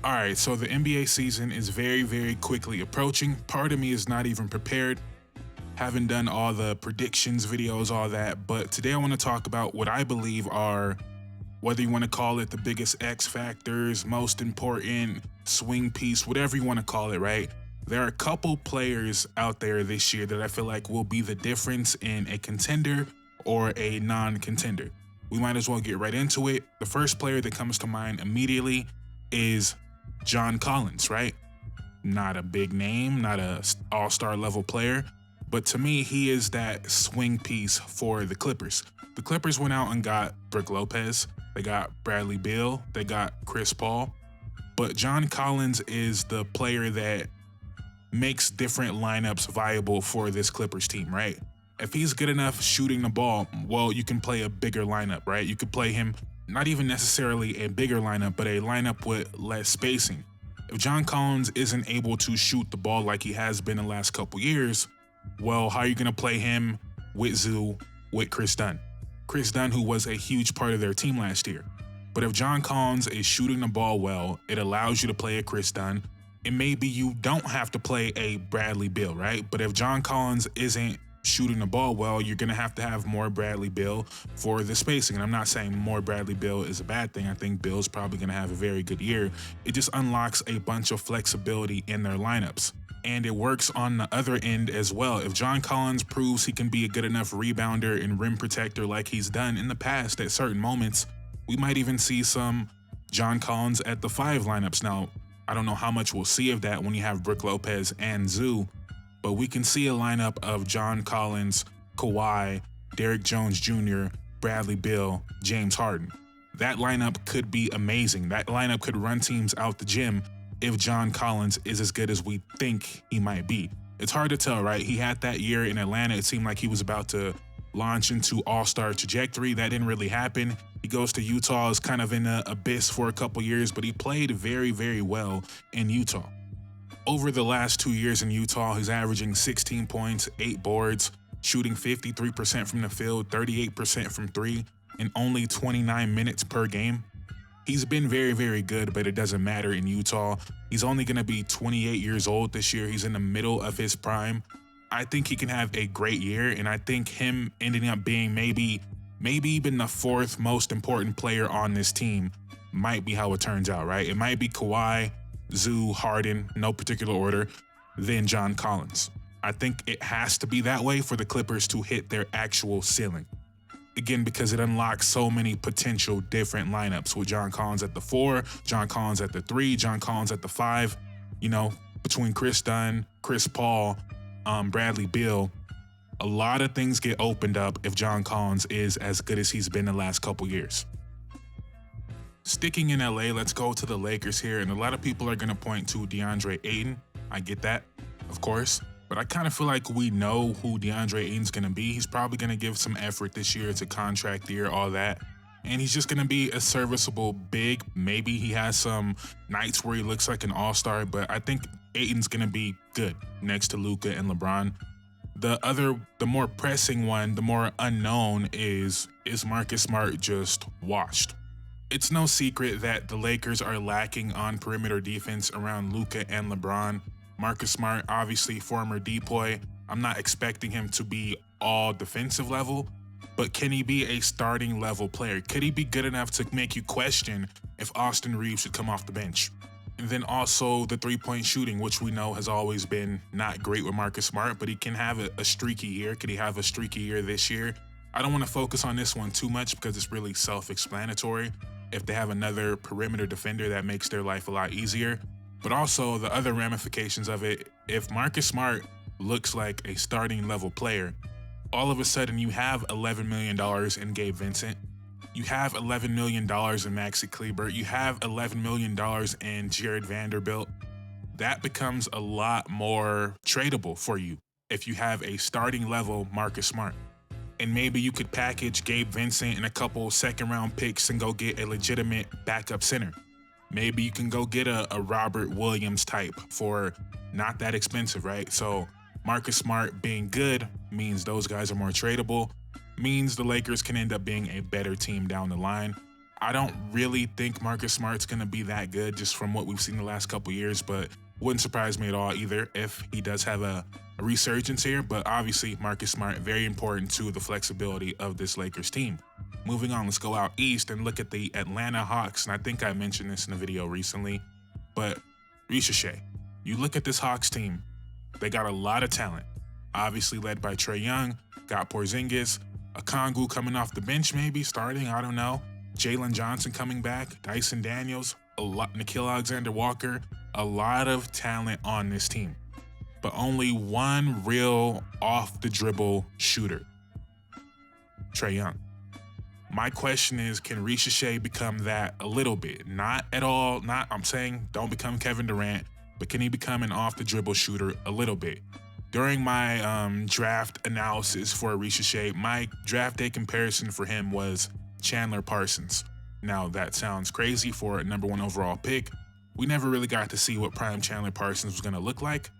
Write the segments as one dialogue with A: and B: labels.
A: All right, so the NBA season is very, very quickly approaching. Part of me is not even prepared. Haven't done all the predictions videos, all that. But today I want to talk about what I believe are, whether you want to call it the biggest X factors, most important swing piece, whatever you want to call it, right? There are a couple players out there this year that I feel like will be the difference in a contender or a non-contender. We might as well get right into it. The first player that comes to mind immediately is John Collins, right? Not a big name, not a all-star level player, but to me, he is that swing piece for the Clippers. The Clippers went out and got Brook Lopez, they got Bradley Beal, they got Chris Paul, but John Collins is the player that makes different lineups viable for this Clippers team, right? If he's good enough shooting the ball, well, you can play a bigger lineup, right? You could play him not even necessarily a bigger lineup, but a lineup with less spacing. If John Collins isn't able to shoot the ball like he has been the last couple years, well, how are you going to play him with Zoo, with Chris Dunn? Chris Dunn, who was a huge part of their team last year. But if John Collins is shooting the ball well, it allows you to play a Chris Dunn. And maybe you don't have to play a Bradley Beal, right? But if John Collins isn't shooting the ball well, you're going to have more Bradley Beal for the spacing. And I'm not saying more Bradley Beal is a bad thing. I think Bill's probably going to have a very good year. It just unlocks a bunch of flexibility in their lineups. And it works on the other end as well. If John Collins proves he can be a good enough rebounder and rim protector like he's done in the past at certain moments, we might even see some John Collins at the 5 lineups. Now, I don't know how much we'll see of that when you have Brook Lopez and Zoo, but we can see a lineup of John Collins, Kawhi, Derrick Jones Jr., Bradley Beal, James Harden. That lineup could be amazing. That lineup could run teams out the gym if John Collins is as good as we think he might be. It's hard to tell, right? He had that year in Atlanta. It seemed like he was about to launch into all-star trajectory. That didn't really happen. He goes to Utah, is kind of in the abyss for a couple years, but he played very, very well in Utah. Over the last 2 years in Utah, he's averaging 16 points, 8 boards, shooting 53% from the field, 38% from 3, and only 29 minutes per game. He's been very, very good, but it doesn't matter in Utah. He's only going to be 28 years old this year. He's in the middle of his prime. I think he can have a great year, and I think him ending up being maybe even the 4th most important player on this team might be how it turns out, right? It might be Kawhi, Zoo, Harden, no particular order, then John Collins. I think it has to be that way for the Clippers to hit their actual ceiling. Again, because it unlocks so many potential different lineups with John Collins at the 4, John Collins at the 3, John Collins at the 5, between Chris Dunn, Chris Paul, Bradley Beal. A lot of things get opened up if John Collins is as good as he's been the last couple years. Sticking in LA, let's go to the Lakers here, and a lot of people are going to point to DeAndre Ayton. I get that, of course, but I kind of feel like we know who DeAndre Ayton's going to be. He's probably going to give some effort this year. It's a contract year, all that, and he's just going to be a serviceable big. Maybe he has some nights where he looks like an all-star, but I think Ayton's going to be good next to Luka and LeBron. The more pressing one, the more unknown is Marcus Smart just washed? It's no secret that the Lakers are lacking on perimeter defense around Luka and LeBron. Marcus Smart, obviously former depoy. I'm not expecting him to be all defensive level, but can he be a starting level player? Could he be good enough to make you question if Austin Reeves should come off the bench? And then also the three-point shooting, which we know has always been not great with Marcus Smart, but he can have a streaky year. Could he have a streaky year this year? I don't want to focus on this one too much because it's really self-explanatory. If they have another perimeter defender, that makes their life a lot easier. But also the other ramifications of it, if Marcus Smart looks like a starting level player, all of a sudden you have $11 million in Gabe Vincent. You have $11 million in Maxi Kleber. You have $11 million in Jared Vanderbilt. That becomes a lot more tradable for you if you have a starting level Marcus Smart. And maybe you could package Gabe Vincent and a couple second-round picks and go get a legitimate backup center. Maybe you can go get a Robert Williams type for not that expensive, right? So Marcus Smart being good means those guys are more tradable, means the Lakers can end up being a better team down the line. I don't really think Marcus Smart's going to be that good just from what we've seen the last couple years, but wouldn't surprise me at all either if he does have a resurgence here. But obviously, Marcus Smart, very important to the flexibility of this Lakers team. Moving on, let's go out east and look at the Atlanta Hawks. And I think I mentioned this in a video recently, but Risacher, you look at this Hawks team, they got a lot of talent. Obviously led by Trae Young, got Porzingis, Okongwu coming off the bench maybe, starting, I don't know. Jalen Johnson coming back, Dyson Daniels, Nickeil Alexander-Walker, a lot of talent on this team. But only one real off-the-dribble shooter, Trae Young. My question is, can Risacher become that a little bit? Not at all, I'm saying don't become Kevin Durant, but can he become an off-the-dribble shooter a little bit? During my draft analysis for Risacher, my draft day comparison for him was Chandler Parsons. Now, that sounds crazy for a #1 overall pick. We never really got to see what prime Chandler Parsons was going to look like,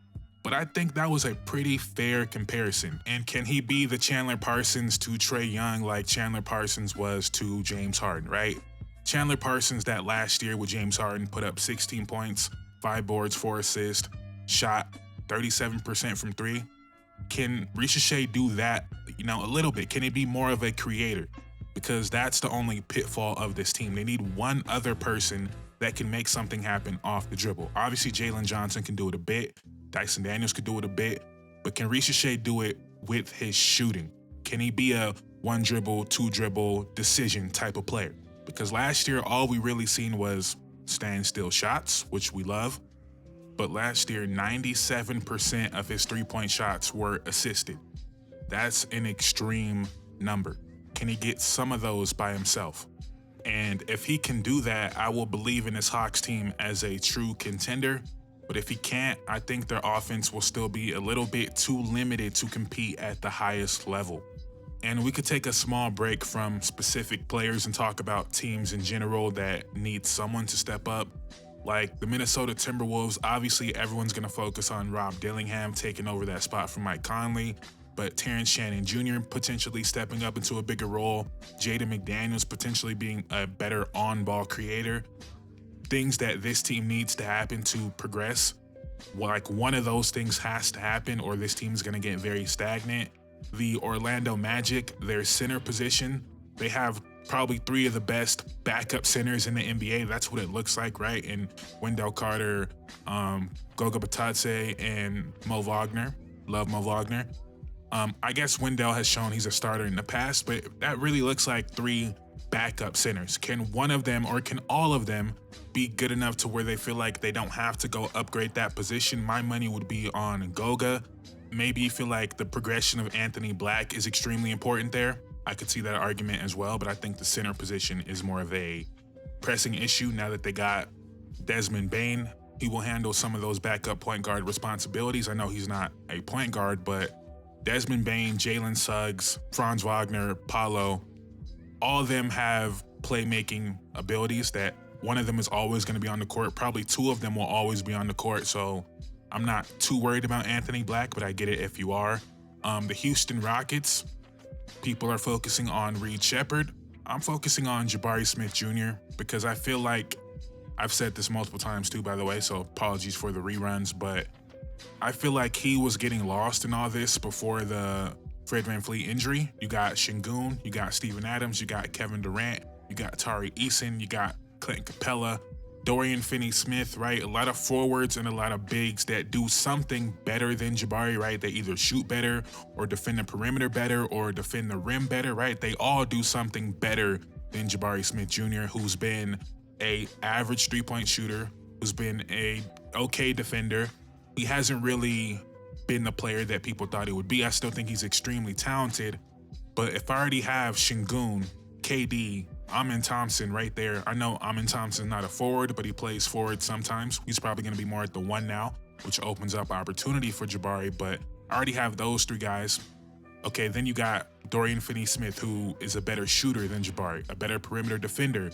A: but I think that was a pretty fair comparison. And can he be the Chandler Parsons to Trae Young like Chandler Parsons was to James Harden, right? Chandler Parsons that last year with James Harden put up 16 points, 5 boards, 4 assists, shot 37% from 3. Can Risacher do that, a little bit? Can he be more of a creator? Because that's the only pitfall of this team. They need one other person that can make something happen off the dribble. Obviously, Jalen Johnson can do it a bit. Dyson Daniels could do it a bit. But can Risacher do it with his shooting? Can he be a 1 dribble, 2 dribble decision type of player? Because last year, all we really seen was standstill shots, which we love. But last year, 97% of his 3-point shots were assisted. That's an extreme number. Can he get some of those by himself? And if he can do that, I will believe in this Hawks team as a true contender. But if he can't, I think their offense will still be a little bit too limited to compete at the highest level. And we could take a small break from specific players and talk about teams in general that need someone to step up. Like the Minnesota Timberwolves, obviously everyone's going to focus on Rob Dillingham taking over that spot from Mike Conley. But Terrence Shannon Jr. potentially stepping up into a bigger role, Jaden McDaniels potentially being a better on-ball creator. Things that this team needs to happen to progress. Like one of those things has to happen or this team is going to get very stagnant. The Orlando Magic, their center position, they have probably 3 of the best backup centers in the NBA. That's what it looks like, right? And Wendell Carter, Goga Bitadze, and Mo Wagner. Love Mo Wagner. I guess Wendell has shown he's a starter in the past, but that really looks like 3 backup centers. Can one of them or can all of them be good enough to where they feel like they don't have to go upgrade that position? My money would be on Goga. Maybe you feel like the progression of Anthony Black is extremely important there. I could see that argument as well, but I think the center position is more of a pressing issue now that they got Desmond Bane. He will handle some of those backup point guard responsibilities. I know he's not a point guard, but Desmond Bane, Jalen Suggs, Franz Wagner, Paolo, all of them have playmaking abilities that one of them is always going to be on the court. Probably 2 of them will always be on the court. So I'm not too worried about Anthony Black, but I get it if you are. The Houston Rockets, people are focusing on Reed Shepherd. I'm focusing on Jabari Smith Jr. because I feel like, I've said this multiple times too, by the way, so apologies for the reruns, but I feel like he was getting lost in all this before the Fred VanVleet injury. You got Şengün, you got Steven Adams, you got Kevin Durant, you got Tari Eason, you got Clinton Capella, Dorian Finney-Smith, right? A lot of forwards and a lot of bigs that do something better than Jabari, right? They either shoot better or defend the perimeter better or defend the rim better, right? They all do something better than Jabari Smith Jr., who's been a average 3-point shooter, who's been a okay defender. He hasn't really been the player that people thought he would be. I still think he's extremely talented, but if I already have Şengün, KD, Amen Thompson right there. I know Amen Thompson's not a forward, but he plays forward sometimes. He's probably going to be more at the 1 now, which opens up opportunity for Jabari, but I already have those 3 guys. Okay, then you got Dorian Finney-Smith, who is a better shooter than Jabari, a better perimeter defender.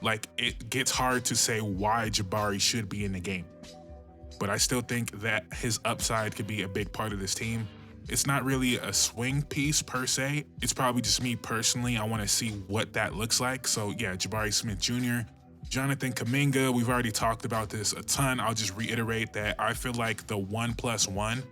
A: Like, it gets hard to say why Jabari should be in the game. But I still think that his upside could be a big part of this team. It's not really a swing piece per se. It's probably just me personally. I want to see what that looks like. So yeah, Jabari Smith Jr., Jonathan Kuminga, we've already talked about this a ton. I'll just reiterate that I feel like the 1+1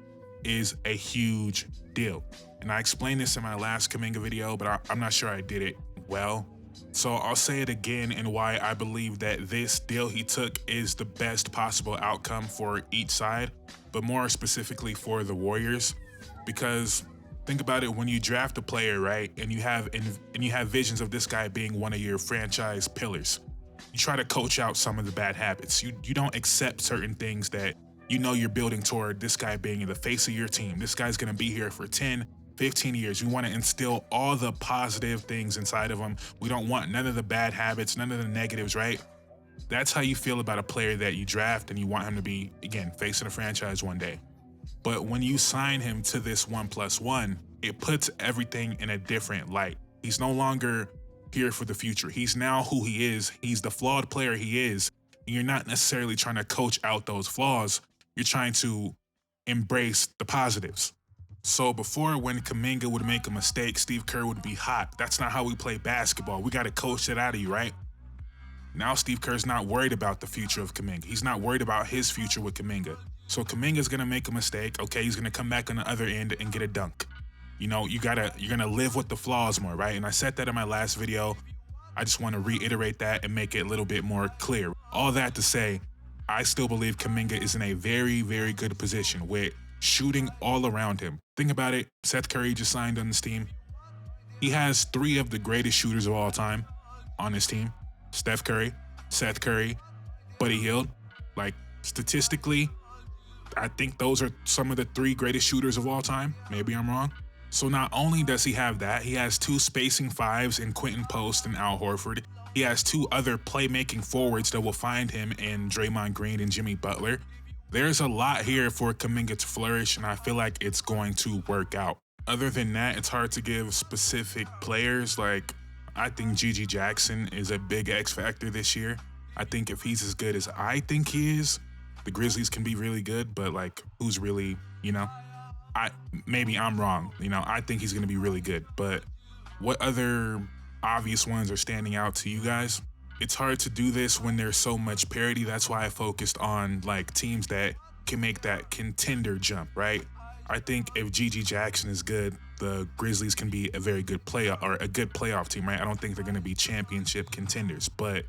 A: is a huge deal. And I explained this in my last Kuminga video, but I'm not sure I did it well. So I'll say it again and why I believe that this deal he took is the best possible outcome for each side, but more specifically for the Warriors. Because think about it, when you draft a player, right, and you have visions of this guy being one of your franchise pillars, you try to coach out some of the bad habits. You don't accept certain things that you know you're building toward this guy being the face of your team. This guy's gonna be here for 10, 15 years. You want to instill all the positive things inside of him. We don't want none of the bad habits, none of the negatives, right? That's how you feel about a player that you draft and you want him to be, again, facing a franchise one day. But when you sign him to this 1+1, it puts everything in a different light. He's no longer here for the future. He's now who he is. He's the flawed player he is. And you're not necessarily trying to coach out those flaws. You're trying to embrace the positives. So before, when Kuminga would make a mistake, Steve Kerr would be hot. That's not how we play basketball. We got to coach it out of you, right? Now Steve Kerr's not worried about the future of Kuminga. He's not worried about his future with Kuminga. So Kuminga's gonna make a mistake. Okay, he's gonna come back on the other end and get a dunk. You know, you're gonna live with the flaws more, right? And I said that in my last video. I just want to reiterate that and make it a little bit more clear. All that to say, I still believe Kuminga is in a very, very good position with shooting all around him. Think about it. Seth Curry just signed on this team. He has 3 of the greatest shooters of all time on his team. Steph Curry, Seth Curry, Buddy Hield. Like, statistically, I think those are some of the 3 greatest shooters of all time. Maybe I'm wrong. So not only does he have that, he has 2 spacing 5s in Quentin Post and Al Horford. He has 2 other playmaking forwards that will find him in Draymond Green and Jimmy Butler. There's a lot here for Kuminga to flourish, and I feel like it's going to work out. Other than that, it's hard to give specific players. Like, I think Gigi Jackson is a big X factor this year. I think if he's as good as I think he is, the Grizzlies can be really good, but like, who's really, you know? Maybe I'm wrong. You know, I think he's going to be really good, but what other obvious ones are standing out to you guys? It's hard to do this when there's so much parity. That's why I focused on like teams that can make that contender jump, right? I think if Gigi Jackson is good, the Grizzlies can be a very good playoff team, right? I don't think they're going to be championship contenders, but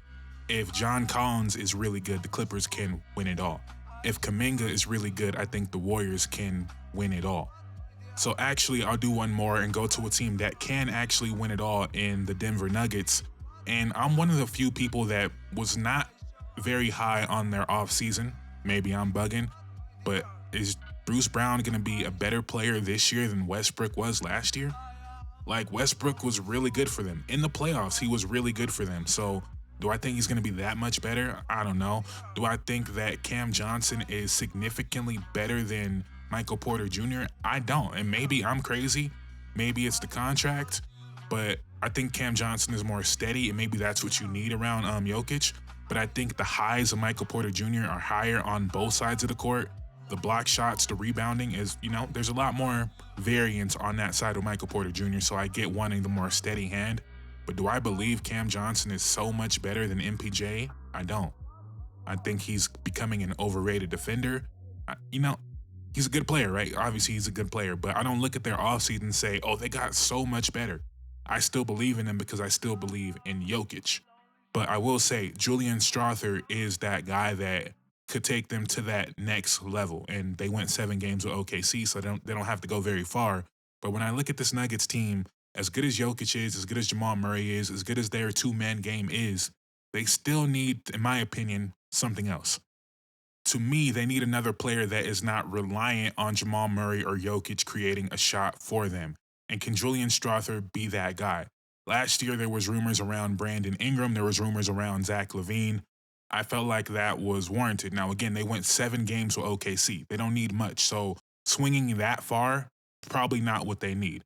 A: if John Collins is really good, the Clippers can win it all. If Kuminga is really good, I think the Warriors can win it all. So actually, I'll do one more and go to a team that can actually win it all in the Denver Nuggets. And I'm one of the few people that was not very high on their offseason. Maybe I'm bugging, but is Bruce Brown going to be a better player this year than Westbrook was last year? Like, Westbrook was really good for them. In the playoffs, he was really good for them. So do I think he's going to be that much better? I don't know. Do I think that Cam Johnson is significantly better than Michael Porter Jr.? I don't. And maybe I'm crazy. Maybe it's the contract. But I think Cam Johnson is more steady, and maybe that's what you need around Jokic. But I think the highs of Michael Porter Jr. are higher on both sides of the court. The block shots, the rebounding is, you know, there's a lot more variance on that side of Michael Porter Jr., so I get wanting the more steady hand. But do I believe Cam Johnson is so much better than MPJ? I don't. I think he's becoming an overrated defender. You know, he's a good player, right? Obviously, he's a good player, but I don't look at their offseason and say, oh, they got so much better. I still believe in them because I still believe in Jokic. But I will say, Julian Strawther is that guy that could take them to that next level. And they went 7 games with OKC, so they don't have to go very far. But when I look at this Nuggets team, as good as Jokic is, as good as Jamal Murray is, as good as their 2-man game is, they still need, in my opinion, something else. To me, they need another player that is not reliant on Jamal Murray or Jokic creating a shot for them. And can Julian Strawther be that guy? Last year, there was rumors around Brandon Ingram. There was rumors around Zach LaVine. I felt like that was warranted. Now, again, they went 7 games with OKC. They don't need much. So swinging that far, probably not what they need.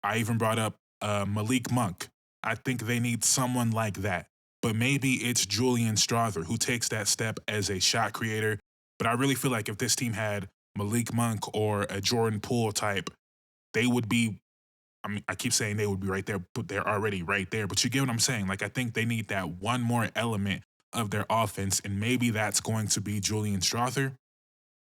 A: I even brought up Malik Monk. I think they need someone like that. But maybe it's Julian Strawther who takes that step as a shot creator. But I really feel like if this team had Malik Monk or a Jordan Poole type they would be, I mean, I keep saying they would be right there, but they're already right there. But you get what I'm saying? Like, I think they need that one more element of their offense, and maybe that's going to be Julian Strother.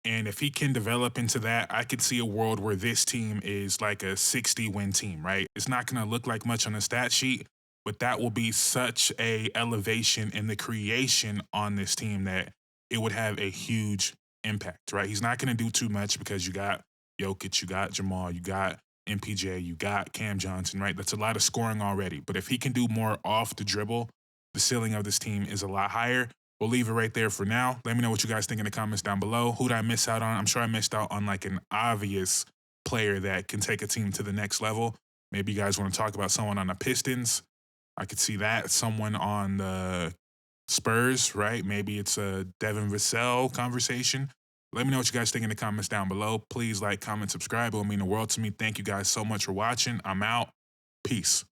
A: And if he can develop into that, I could see a world where this team is like a 60-win team, right? It's not going to look like much on the stat sheet, but that will be such a elevation in the creation on this team that it would have a huge impact, right? He's not going to do too much because you got Jokic, you got Jamal, you got MPJ, you got Cam Johnson, right? That's a lot of scoring already. But if he can do more off the dribble, the ceiling of this team is a lot higher. We'll leave it right there for now. Let me know what you guys think in the comments down below. Who did I miss out on? I'm sure I missed out on like an obvious player that can take a team to the next level. Maybe you guys want to talk about someone on the Pistons. I could see that. Someone on the Spurs, right? Maybe it's a Devin Vassell conversation. Let me know what you guys think in the comments down below. Please like, comment, subscribe. It will mean the world to me. Thank you guys so much for watching. I'm out. Peace.